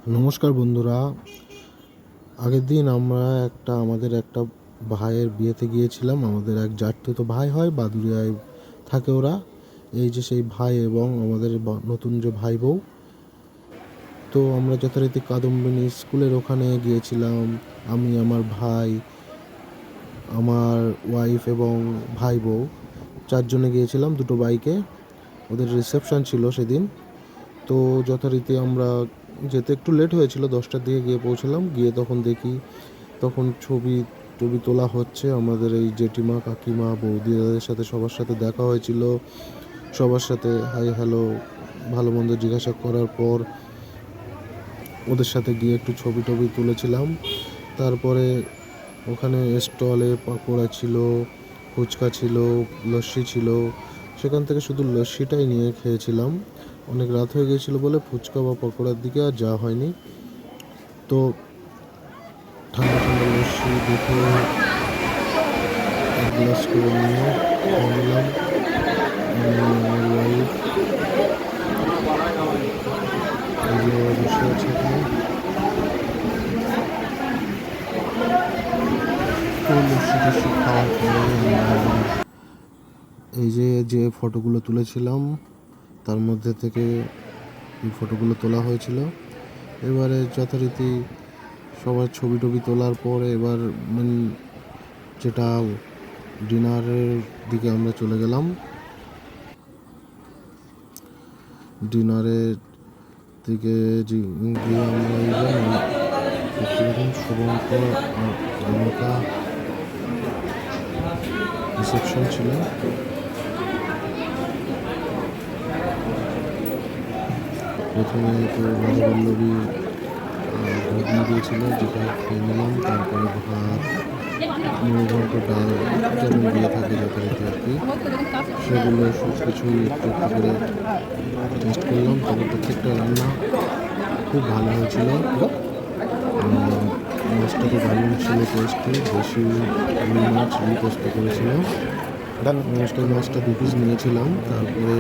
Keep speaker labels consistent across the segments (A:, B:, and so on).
A: নমস্কার বন্ধুরা। আগের দিন আমরা আমাদের একটা ভাইয়ের বিয়েতে গিয়েছিলাম। আমাদের এক জাঠতুতো ভাই হয়, বাদুড়িয়ায় থাকে ওরা। এই যে সেই ভাই এবং আমাদের নতুন যে ভাই বউ। তো আমরা যথারীতি কাদম্বিনী স্কুলের ওখানে গিয়েছিলাম। আমি, আমার ভাই, আমার ওয়াইফ এবং ভাই বউ চারজনে গিয়েছিলাম দুটো বাইকে। ওদের রিসেপশন ছিল সেদিন। তো যথারীতি আমরা যেতে একটু লেট হয়েছিল, 10টার দিকে গিয়ে পৌঁছলাম। গিয়ে তখন দেখি তখন ছবি টবি তোলা হচ্ছে। আমাদের এই জেঠিমা, কাকিমা, বৌদিদের সাথে সবার সাথে দেখা হয়েছিল। সবার সাথে হাই হ্যালো ভালো মন্দ জিজ্ঞাসা করার পর ওদের সাথে গিয়ে একটু ছবি টবি তুলেছিলাম। তারপরে ওখানে স্টলে পকোড়া ছিল, ফুচকা ছিল, লস্যি ছিল। সেখান থেকে শুধু লস্যিটাই নিয়ে খেয়েছিলাম। অনেক রাত হয়ে গিয়েছিল বলে ফুচকা বা পকোড়ার দিকে আর যাওয়া হয়নি। তো ঠান্ডা ঠান্ডা লস্যি দেখে এক গ্লাস করে নিয়ে খেয়ে নিলাম। আমার ওয়াইফ এই যে বসে আছে এখানে। তো লস্যি টস্যি খাওয়ার পরে এই যে ফটোগুলো তুলেছিলাম তার মধ্যে থেকে এই ফটোগুলো তোলা হয়েছিল। এবারে যথারীতি সবার ছবি টবি তোলার পরে এবার যেটা ডিনারের দিকে আমরা চলে গেলাম। ডিনারের দিকে গিয়ে আমরা এই শুভঙ্কর আর রমিকা রিসেপশন ছিল। প্রথমে তো রাধাবল্লভী ভোগ দিয়েছিল, যেটা খেয়ে নিলাম। তারপরে ভাত, মুড়ি, ডাল যেমন দিয়ে থাকে যথারীতি আর কি, সেগুলো সব কিছুই একটু একটু করে টেস্ট করলাম। তবে প্রত্যেকটা রান্না খুব ভালো হয়েছিল। মাছটা তো দারুণ ছিল, টেস্টি, দেশি রুই মাছ রিপোস্ট করেছিল। মাছটা 2 পিস নিয়েছিলাম। তারপরে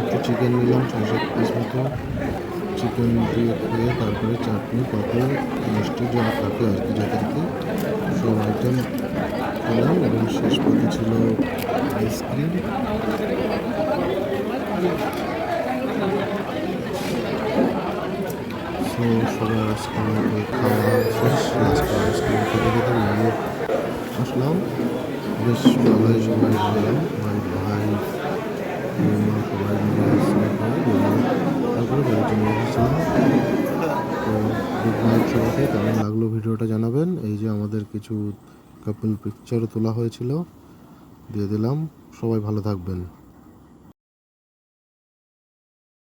A: একটু চিকেন নিলাম 6-7 পিস মতো। চিকেন দিয়ে খেয়ে তারপরে চাটনি, পাঁপড়, মিষ্টি যা থাকে আর কি যথারীতি সব আইটেম খেলাম। এবং শেষ পাতে ছিল আইসক্রিম। তো সবাই আইসক্রিম খাওয়া শেষ। লাস্টে আইসক্রিম খেতে খেতে নিয়ে আসলাম। বেশ ভালোই সবাই গেলাম, ভাই বৌমা সবাই মিলে আইসক্রিম খাওয়া তারপরে বাড়িতে নিয়ে এসেছিলাম। তো গুড নাইট সবাইকে। কেমন লাগলো ভিডিওটা জানাবেন। এই যে আমাদের কিছু কাপল পিকচারও তোলা হয়েছিল, দিয়ে দিলাম। সবাই ভালো থাকবেন।